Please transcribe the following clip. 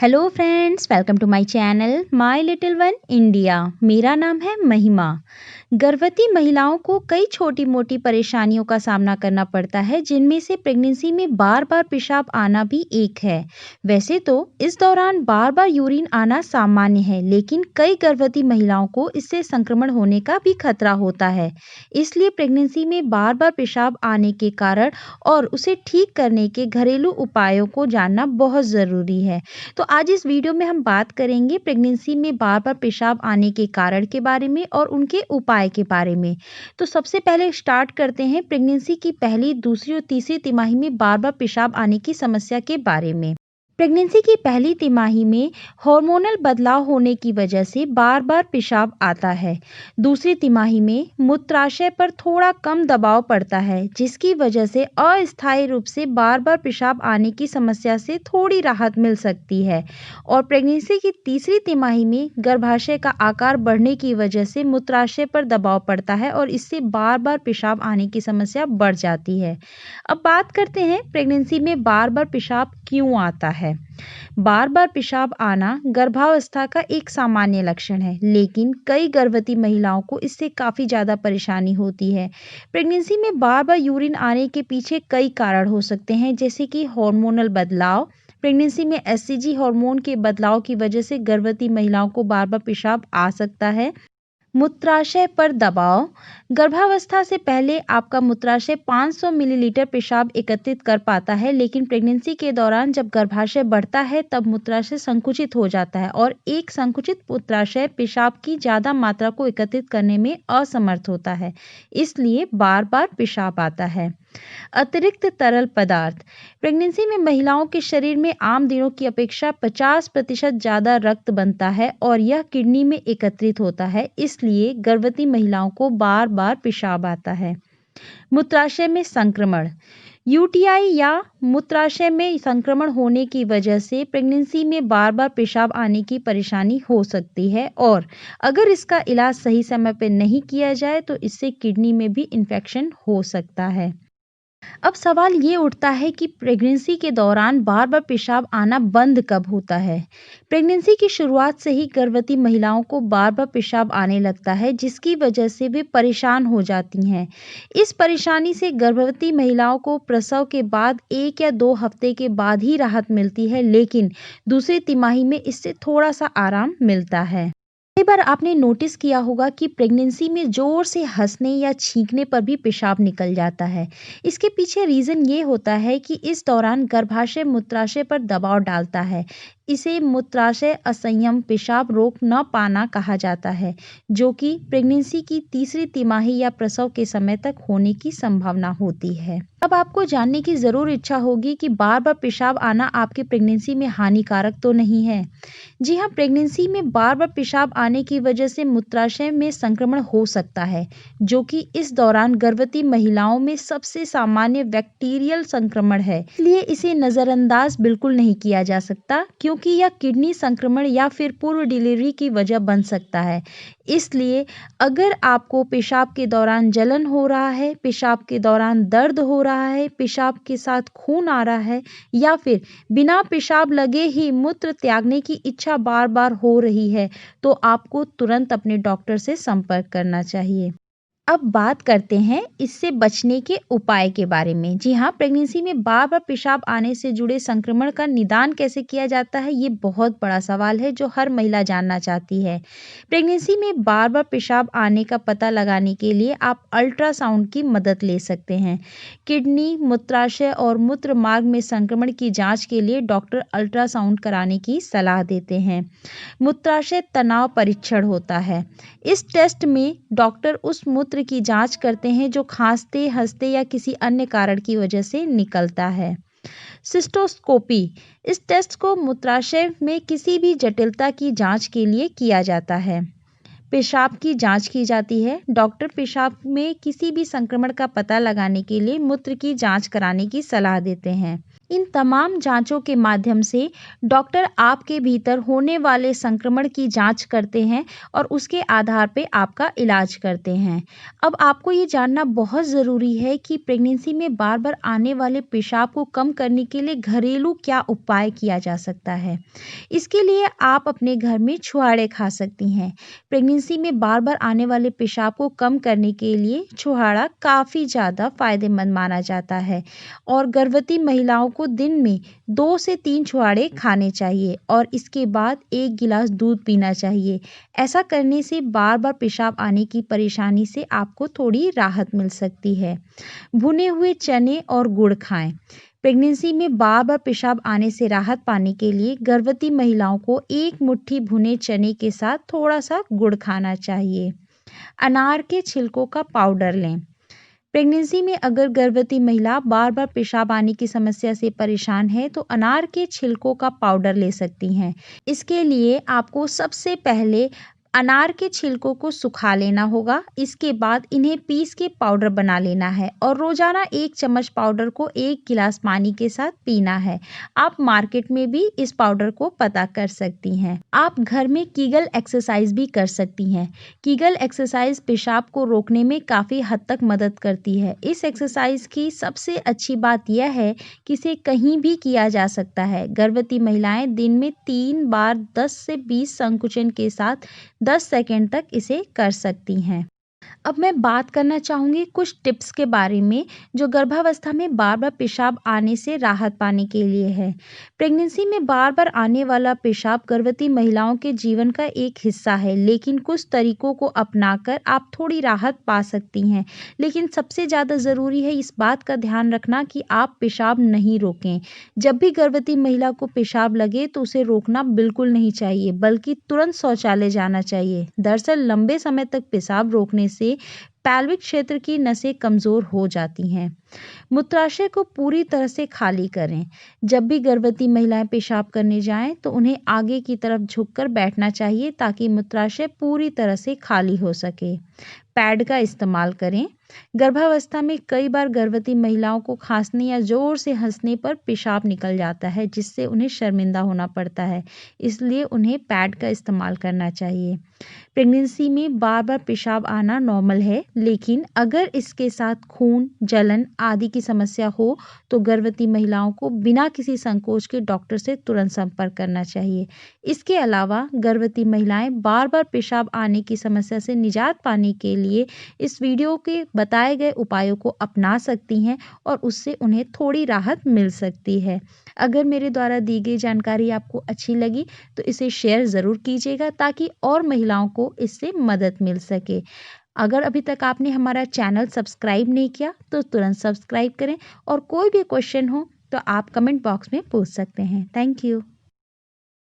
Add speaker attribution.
Speaker 1: Hello friends, welcome to my channel my little one India. मेरा नाम है महिमा। गर्भवती महिलाओं को कई छोटी मोटी परेशानियों का सामना करना पड़ता है, जिनमें से प्रेगनेंसी में बार बार पेशाब आना भी एक है। वैसे तो इस दौरान बार बार यूरिन आना सामान्य है, लेकिन कई गर्भवती महिलाओं को इससे संक्रमण होने का भी खतरा होता है। इसलिए प्रेगनेंसी में बार बार पेशाब आने के कारण और उसे ठीक करने के घरेलू उपायों को जानना बहुत ज़रूरी है। तो आज इस वीडियो में हम बात करेंगे प्रेगनेंसी में बार बार पेशाब आने के कारण के बारे में और उनके उपाय के बारे में। तो सबसे पहले स्टार्ट करते हैं प्रेगनेंसी की पहली, दूसरी और तीसरी तिमाही में बार बार पेशाब आने की समस्या के बारे में। प्रेगनेंसी की पहली तिमाही में हार्मोनल बदलाव होने की वजह से बार बार पेशाब आता है। दूसरी तिमाही में मूत्राशय पर थोड़ा कम दबाव पड़ता है, जिसकी वजह से अस्थायी रूप से बार बार पेशाब आने की समस्या से थोड़ी राहत मिल सकती है। और प्रेगनेंसी की तीसरी तिमाही में गर्भाशय का आकार बढ़ने की वजह से मूत्राशय पर दबाव पड़ता है और इससे बार बार पेशाब आने की समस्या बढ़ जाती है। अब बात करते हैं प्रेगनेंसी में बार बार पेशाब क्यों आता है। बार बार पेशाब आना गर्भावस्था का एक सामान्य लक्षण है, लेकिन कई गर्भवती महिलाओं को इससे काफ़ी ज़्यादा परेशानी होती है। प्रेगनेंसी में बार बार यूरिन आने के पीछे कई कारण हो सकते हैं, जैसे कि हार्मोनल बदलाव। प्रेगनेंसी में एससीजी हार्मोन के बदलाव की वजह से गर्भवती महिलाओं को बार बार पेशाब आ सकता है। मूत्राशय पर दबाव। गर्भावस्था से पहले आपका मूत्राशय 500 मिलीलीटर पेशाब एकत्रित कर पाता है, लेकिन प्रेगनेंसी के दौरान जब गर्भाशय बढ़ता है तब मूत्राशय संकुचित हो जाता है और एक संकुचित मूत्राशय पेशाब की ज़्यादा मात्रा को एकत्रित करने में असमर्थ होता है, इसलिए बार बार पेशाब आता है। अतिरिक्त तरल पदार्थ। प्रेगनेंसी में महिलाओं के शरीर में आम दिनों की अपेक्षा 50% ज़्यादा रक्त बनता है और यह किडनी में एकत्रित होता है, इसलिए गर्भवती महिलाओं को बार बार पेशाब आता है। मूत्राशय में संक्रमण। यूटीआई या मूत्राशय में संक्रमण होने की वजह से प्रेगनेंसी में बार बार पेशाब आने की परेशानी हो सकती है और अगर इसका इलाज सही समय पर नहीं किया जाए तो इससे किडनी में भी इन्फेक्शन हो सकता है। अब सवाल ये उठता है कि प्रेगनेंसी के दौरान बार बार पेशाब आना बंद कब होता है। प्रेगनेंसी की शुरुआत से ही गर्भवती महिलाओं को बार बार पेशाब आने लगता है, जिसकी वजह से वे परेशान हो जाती हैं। इस परेशानी से गर्भवती महिलाओं को प्रसव के बाद 1 या 2 हफ्ते के बाद ही राहत मिलती है, लेकिन दूसरी तिमाही में इससे थोड़ा सा आराम मिलता है। कई बार आपने नोटिस किया होगा कि प्रेगनेंसी में जोर से हंसने या छींकने पर भी पेशाब निकल जाता है। इसके पीछे रीज़न ये होता है कि इस दौरान गर्भाशय मूत्राशय पर दबाव डालता है। इसे मूत्राशय असंयम पेशाब रोक न पाना कहा जाता है, जो कि प्रेगनेंसी की तीसरी तिमाही या प्रसव के समय तक होने की संभावना होती है। अब आपको जानने की ज़रूर इच्छा होगी कि बार बार पेशाब आना आपकी प्रेगनेंसी में हानिकारक तो नहीं है। जी हाँ, प्रेगनेंसी में बार बार पेशाब आने की वजह से मूत्राशय में संक्रमण हो सकता है, जो कि इस दौरान गर्भवती महिलाओं में सबसे सामान्य बैक्टीरियल संक्रमण है, इसलिए इसे नज़रअंदाज बिल्कुल नहीं किया जा सकता, क्योंकि यह किडनी संक्रमण या फिर पूर्व डिलीवरी की वजह बन सकता है। इसलिए अगर आपको पेशाब के दौरान जलन हो रहा है, पेशाब के दौरान दर्द हो रहा है, पेशाब के साथ खून आ रहा है या फिर बिना पेशाब लगे ही मूत्र त्यागने की इच्छा बार बार हो रही है, तो आपको तुरंत अपने डॉक्टर से संपर्क करना चाहिए। अब बात करते हैं इससे बचने के उपाय के बारे में। जी हाँ, प्रेगनेंसी में बार बार पेशाब आने से जुड़े संक्रमण का निदान कैसे किया जाता है, ये बहुत बड़ा सवाल है जो हर महिला जानना चाहती है। प्रेगनेंसी में बार बार पेशाब आने का पता लगाने के लिए आप अल्ट्रासाउंड की मदद ले सकते हैं। किडनी, मूत्राशय और मूत्र मार्ग में संक्रमण की जांच के लिए डॉक्टर अल्ट्रासाउंड कराने की सलाह देते हैं। मूत्राशय तनाव परीक्षण होता है। इस टेस्ट में डॉक्टर उस मूत्र की जांच करते हैं जो खांसते, हंसते या किसी अन्य कारण की वजह से निकलता है। सिस्टोस्कोपी। इस टेस्ट को मूत्राशय में किसी भी जटिलता की जांच के लिए किया जाता है। पेशाब की जांच की जाती है। डॉक्टर पेशाब में किसी भी संक्रमण का पता लगाने के लिए मूत्र की जांच कराने की सलाह देते हैं। इन तमाम जांचों के माध्यम से डॉक्टर आपके भीतर होने वाले संक्रमण की जांच करते हैं और उसके आधार पे आपका इलाज करते हैं। अब आपको ये जानना बहुत ज़रूरी है कि प्रेगनेंसी में बार-बार आने वाले पेशाब को कम करने के लिए घरेलू क्या उपाय किया जा सकता है। इसके लिए आप अपने घर में छुहाड़े खा सकती हैं। प्रेगनेंसी में बार-बार आने वाले पेशाब को कम करने के लिए छुहाड़ा काफ़ी ज़्यादा फ़ायदेमंद माना जाता है और गर्भवती महिलाओं को दिन में 2 से 3 छुहाड़े खाने चाहिए और इसके बाद 1 गिलास दूध पीना चाहिए। ऐसा करने से बार-बार पेशाब आने की परेशानी से आपको थोड़ी राहत मिल सकती है। भुने हुए चने और गुड़ खाएं। प्रेगनेंसी में बार-बार पेशाब आने से राहत पाने के लिए गर्भवती महिलाओं को 1 मुट्ठी भुने चने के साथ थोड़ा-सा गुड़ खाना चाहिए। अनार के छिलकों का पाउडर लें। प्रेगनेंसी में अगर गर्भवती महिला बार-बार पेशाब आने की समस्या से परेशान है तो अनार के छिलकों का पाउडर ले सकती हैं। इसके लिए आपको सबसे पहले अनार के छिलकों को सुखा लेना होगा। इसके बाद इन्हें पीस के पाउडर बना लेना है और रोजाना 1 चम्मच पाउडर को 1 गिलास पानी के साथ पीना है। आप मार्केट में भी इस पाउडर को पता कर सकती हैं। आप घर में कीगल एक्सरसाइज भी कर सकती हैं। कीगल एक्सरसाइज पेशाब को रोकने में काफ़ी हद तक मदद करती है। इस एक्सरसाइज की सबसे अच्छी बात यह है कि इसे कहीं भी किया जा सकता है। गर्भवती महिलाएं दिन में 3 बार 10 से 20 संकुचन के साथ 10 सेकंड तक इसे कर सकती हैं। अब मैं बात करना चाहूँगी कुछ टिप्स के बारे में जो गर्भावस्था में बार-बार पेशाब आने से राहत पाने के लिए है। प्रेगनेंसी में बार-बार आने वाला पेशाब गर्भवती महिलाओं के जीवन का एक हिस्सा है, लेकिन कुछ तरीकों को अपनाकर आप थोड़ी राहत पा सकती हैं। लेकिन सबसे ज़्यादा ज़रूरी है इस बात का ध्यान रखना कि आप पेशाब नहीं रोकें। जब भी गर्भवती महिला को पेशाब लगे तो उसे रोकना बिल्कुल नहीं चाहिए, बल्कि तुरंत शौचालय जाना चाहिए। दरअसल लंबे समय तक पेशाब रोकने से पैल्विक क्षेत्र की नसें कमजोर हो जाती हैं। मूत्राशय को पूरी तरह से खाली करें। जब भी गर्भवती महिलाएं पेशाब करने जाएं तो उन्हें आगे की तरफ झुककर बैठना चाहिए ताकि मूत्राशय पूरी तरह से खाली हो सके। पैड का इस्तेमाल करें। गर्भावस्था में कई बार गर्भवती महिलाओं को खांसने या जोर से हंसने पर पेशाब निकल जाता है, जिससे उन्हें शर्मिंदा होना पड़ता है। इसलिए उन्हें पैड का इस्तेमाल करना चाहिए। प्रेगनेंसी में बार बार पेशाब आना नॉर्मल है, लेकिन अगर इसके साथ खून, जलन आदि की समस्या हो तो गर्भवती महिलाओं को बिना किसी संकोच के डॉक्टर से तुरंत संपर्क करना चाहिए। इसके अलावा गर्भवती महिलाएं बार बार पेशाब आने की समस्या से निजात पाने के लिए इस वीडियो के बताए गए उपायों को अपना सकती हैं और उससे उन्हें थोड़ी राहत मिल सकती है। अगर मेरे द्वारा दी गई जानकारी आपको अच्छी लगी तो इसे शेयर ज़रूर कीजिएगा ताकि और महिलाओं को इससे मदद मिल सके। अगर अभी तक आपने हमारा चैनल सब्सक्राइब नहीं किया तो तुरंत सब्सक्राइब करें और कोई भी क्वेश्चन हो तो आप कमेंट बॉक्स में पूछ सकते हैं। Thank you.